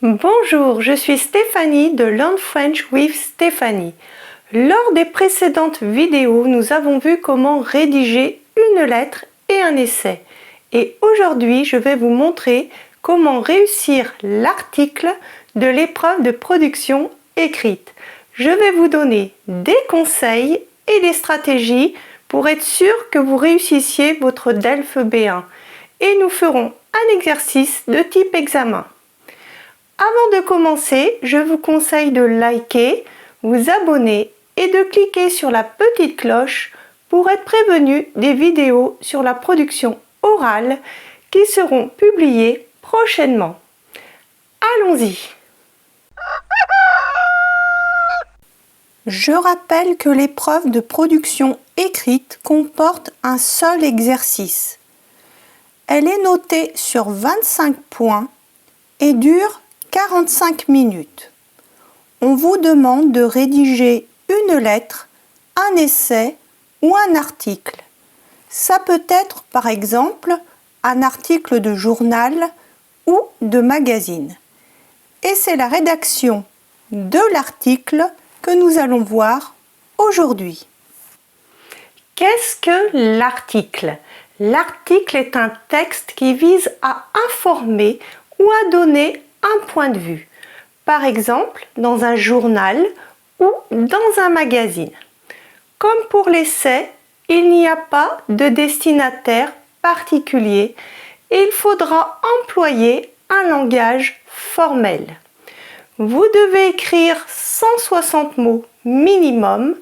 Bonjour, je suis Stéphanie de Learn French with Stéphanie. Lors des précédentes vidéos, nous avons vu comment rédiger une lettre et un essai. Et aujourd'hui, je vais vous montrer comment réussir l'article de l'épreuve de production écrite. Je vais vous donner des conseils et des stratégies pour être sûr que vous réussissiez votre DELF B1. Et nous ferons un exercice de type examen. Avant de commencer, je vous conseille de liker, vous abonner et de cliquer sur la petite cloche pour être prévenu des vidéos sur la production orale qui seront publiées prochainement. Allons-y! Je rappelle que l'épreuve de production écrite comporte un seul exercice. Elle est notée sur 25 points et dure 45 minutes. On vous demande de rédiger une lettre, un essai ou un article. Ça peut être par exemple un article de journal ou de magazine. Et c'est la rédaction de l'article que nous allons voir aujourd'hui. Qu'est-ce que l'article? L'article est un texte qui vise à informer ou à donner un point de vue, par exemple dans un journal ou dans un magazine. Comme pour l'essai, il n'y a pas de destinataire particulier et il faudra employer un langage formel. Vous devez écrire 160 mots minimum,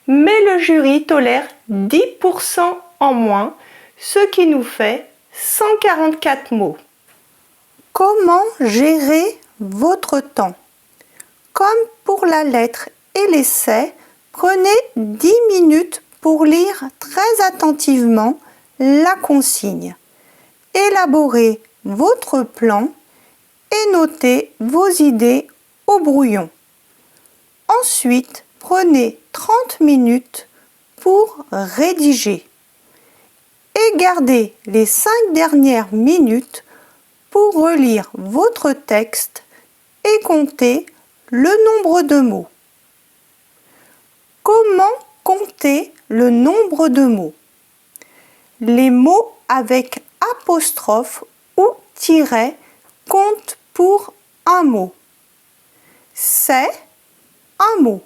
mais le jury tolère 10% en moins, ce qui nous fait 144 mots. Comment gérer votre temps? Comme pour la lettre et l'essai, prenez 10 minutes pour lire très attentivement la consigne. Élaborez votre plan et notez vos idées au brouillon. Ensuite, prenez 30 minutes pour rédiger. Et gardez les 5 dernières minutes pour relire votre texte et compter le nombre de mots. Comment compter le nombre de mots? Les mots avec apostrophe ou tiret comptent pour un mot. C'est un mot.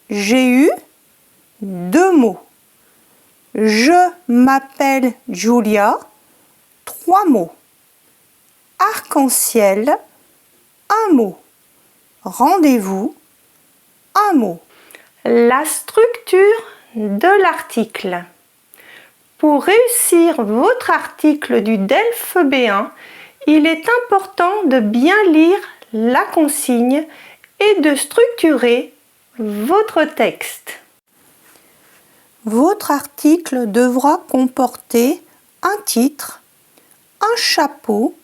J'ai eu 2 mots. Je m'appelle Julia, 3 mots. Arc-en-ciel, un mot. Rendez-vous, un mot. La structure de l'article. Pour réussir votre article du DELF B1, il est important de bien lire la consigne et de structurer votre texte. Votre article devra comporter un titre, un chapeau.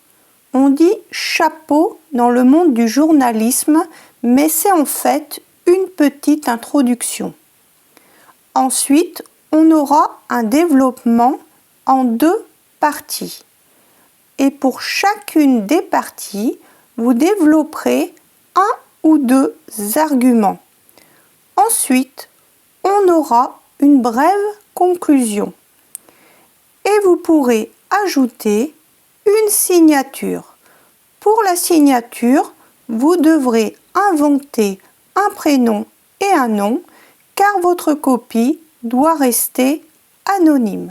On dit chapeau dans le monde du journalisme, mais c'est en fait une petite introduction. Ensuite, on aura un développement en 2 parties. Et pour chacune des parties, vous développerez 1 ou 2 arguments. Ensuite, on aura une brève conclusion. Et vous pourrez ajouter une signature. Pour la signature, vous devrez inventer un prénom et un nom, car votre copie doit rester anonyme.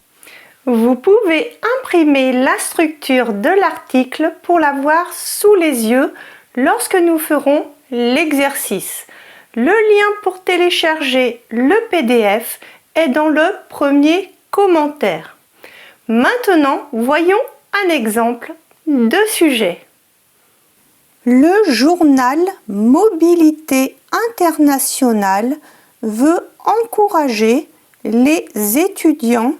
Vous pouvez imprimer la structure de l'article pour la voir sous les yeux lorsque nous ferons l'exercice. Le lien pour télécharger le PDF est dans le premier commentaire. Maintenant, voyons un exemple de sujet. Le journal Mobilité Internationale veut encourager les étudiants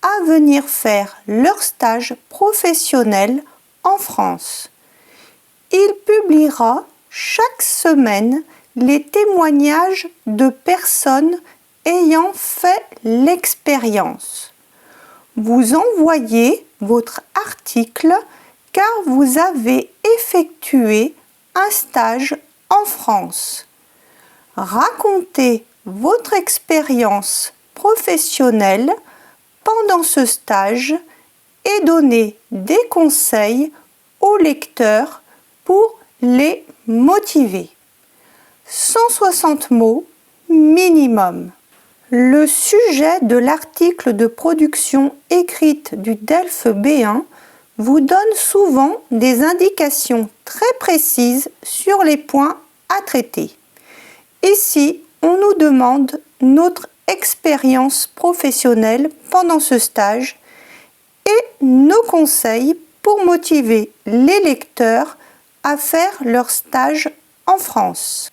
à venir faire leur stage professionnel en France. Il publiera chaque semaine les témoignages de personnes ayant fait l'expérience. Vous envoyez votre article car vous avez effectué un stage en France. Racontez votre expérience professionnelle pendant ce stage et donnez des conseils aux lecteurs pour les motiver. 160 mots minimum. Le sujet de l'article de production écrite du DELF B1 vous donne souvent des indications très précises sur les points à traiter. Ici, on nous demande notre expérience professionnelle pendant ce stage et nos conseils pour motiver les lecteurs à faire leur stage en France.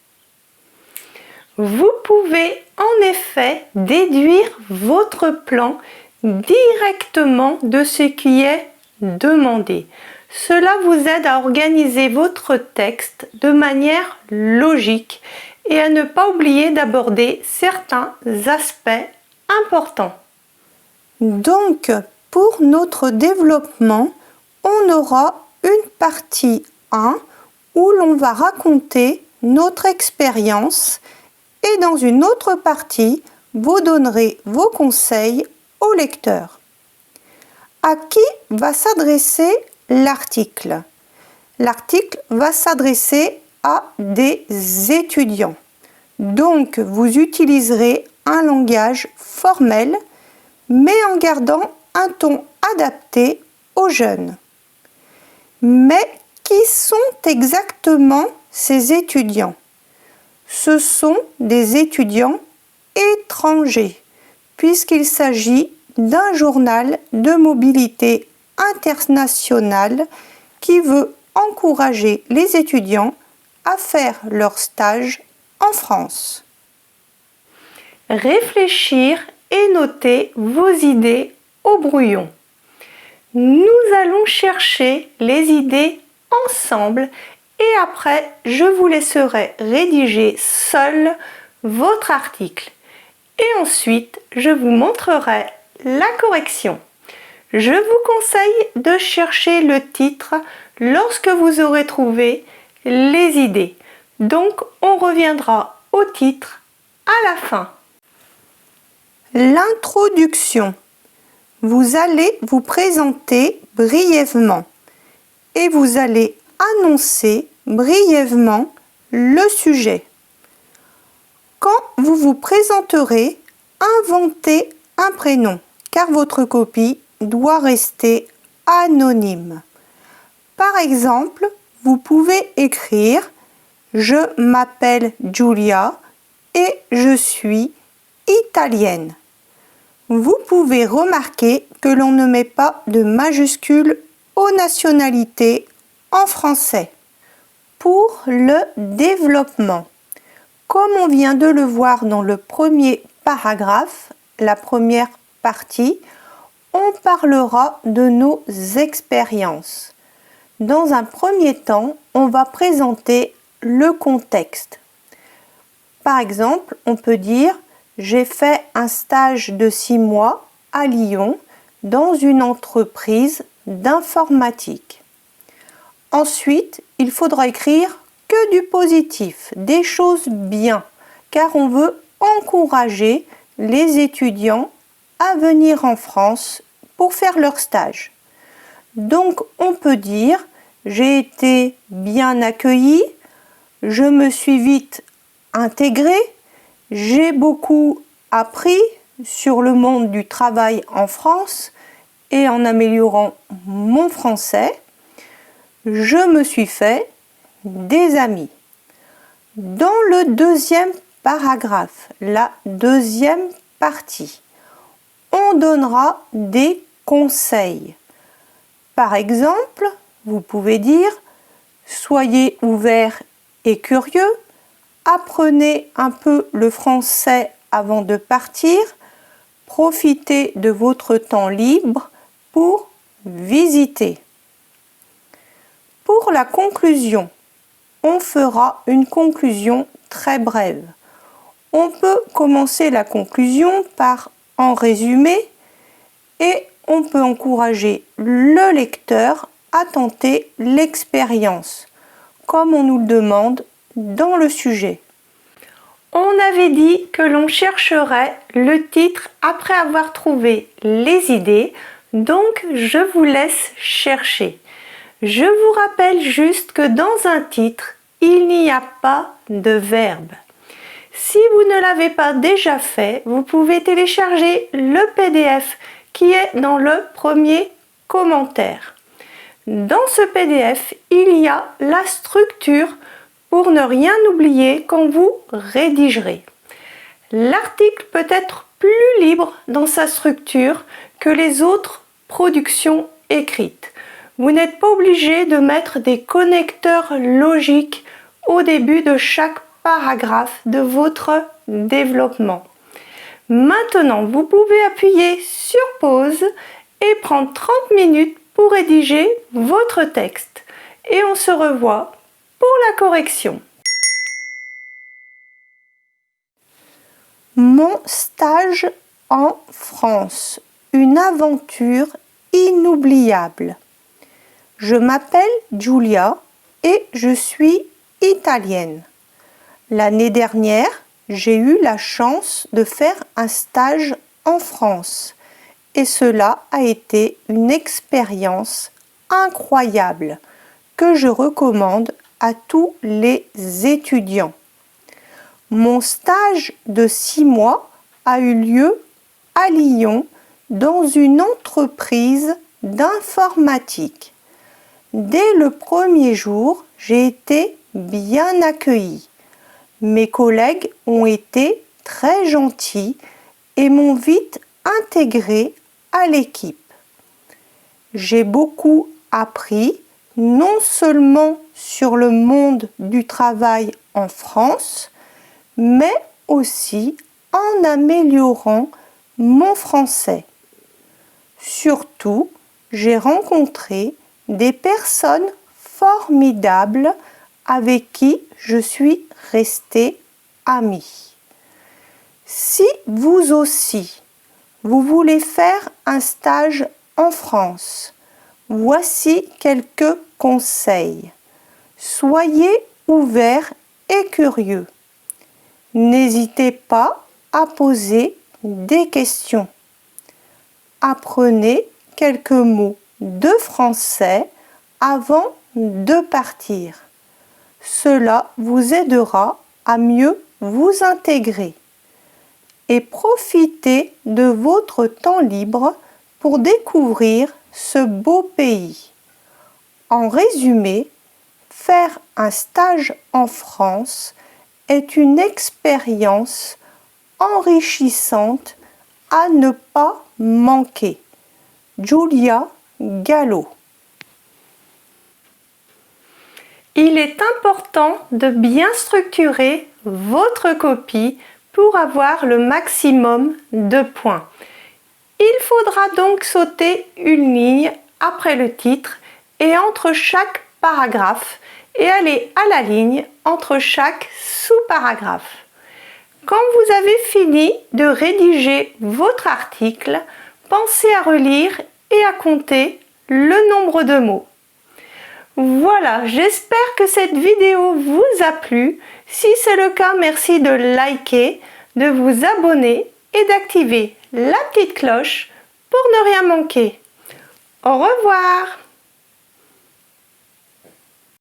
Vous pouvez en effet déduire votre plan directement de ce qui est demandé. Cela vous aide à organiser votre texte de manière logique et à ne pas oublier d'aborder certains aspects importants. Donc, pour notre développement, on aura une partie 1 où l'on va raconter notre expérience et dans une autre partie, vous donnerez vos conseils au lecteur. À qui va s'adresser l'article? L'article va s'adresser à des étudiants. Donc, vous utiliserez un langage formel, mais en gardant un ton adapté aux jeunes. Mais qui sont exactement ces étudiants? Ce sont des étudiants étrangers, puisqu'il s'agit d'un journal de mobilité internationale qui veut encourager les étudiants à faire leur stage en France. Réfléchir et noter vos idées au brouillon. Nous allons chercher les idées ensemble et après, je vous laisserai rédiger seul votre article. Et ensuite, je vous montrerai la correction. Je vous conseille de chercher le titre lorsque vous aurez trouvé les idées. Donc, on reviendra au titre à la fin. L'introduction. Vous allez vous présenter brièvement et vous allez annoncer brièvement le sujet. Quand vous vous présenterez, inventez un prénom car votre copie doit rester anonyme. Par exemple, vous pouvez écrire « Je m'appelle Giulia et je suis italienne ». Vous pouvez remarquer que l'on ne met pas de majuscule aux nationalités en français. Pour le développement, comme on vient de le voir dans le premier paragraphe, la première partie, on parlera de nos expériences. Dans un premier temps, on va présenter le contexte. Par exemple, on peut dire « J'ai fait un stage de 6 mois à Lyon dans une entreprise d'informatique ». Ensuite, il faudra écrire que du positif, des choses bien, car on veut encourager les étudiants à venir en France pour faire leur stage. Donc, on peut dire « J'ai été bien accueilli, je me suis vite intégré, j'ai beaucoup appris sur le monde du travail en France et en améliorant mon français, je me suis fait des amis. » Dans le deuxième paragraphe, la deuxième partie, on donnera des conseils. Par exemple, vous pouvez dire « Soyez ouverts et curieux, apprenez un peu le français avant de partir, profitez de votre temps libre pour visiter. » Pour la conclusion, on fera une conclusion très brève. On peut commencer la conclusion par en résumé et on peut encourager le lecteur à tenter l'expérience. comme on nous le demande dans le sujet. On avait dit que l'on chercherait le titre après avoir trouvé les idées, donc je vous laisse chercher. Je vous rappelle juste que dans un titre, il n'y a pas de verbe. Si vous ne l'avez pas déjà fait, vous pouvez télécharger le PDF qui est dans le premier commentaire. Dans ce PDF, il y a la structure pour ne rien oublier quand vous rédigerez. L'article peut être plus libre dans sa structure que les autres productions écrites. Vous n'êtes pas obligé de mettre des connecteurs logiques au début de chaque paragraphe de votre développement. Maintenant, vous pouvez appuyer sur pause et prendre 30 minutes pour rédiger votre texte. Et on se revoit pour la correction. Mon stage en France, une aventure inoubliable. Je m'appelle Giulia et je suis italienne. L'année dernière, j'ai eu la chance de faire un stage en France et cela a été une expérience incroyable que je recommande à tous les étudiants. Mon stage de 6 mois a eu lieu à Lyon dans une entreprise d'informatique. Dès le premier jour, j'ai été bien accueillie. Mes collègues ont été très gentils et m'ont vite intégrée à l'équipe. J'ai beaucoup appris, non seulement sur le monde du travail en France, mais aussi en améliorant mon français. Surtout, j'ai rencontré des personnes formidables avec qui je suis restée amie. Si vous aussi, vous voulez faire un stage en France, voici quelques conseils. Soyez ouverts et curieux. N'hésitez pas à poser des questions. Apprenez quelques mots de français avant de partir. Cela vous aidera à mieux vous intégrer. Et profitez de votre temps libre pour découvrir ce beau pays. En résumé, faire un stage en France est une expérience enrichissante à ne pas manquer. Giulia Gallo. Il est important de bien structurer votre copie pour avoir le maximum de points. Il faudra donc sauter une ligne après le titre et entre chaque paragraphe et aller à la ligne entre chaque sous-paragraphe. Quand vous avez fini de rédiger votre article, pensez à relire et à compter le nombre de mots. Voilà, j'espère que cette vidéo vous a plu. Si c'est le cas, merci de liker, de vous abonner et d'activer la petite cloche pour ne rien manquer. Au revoir!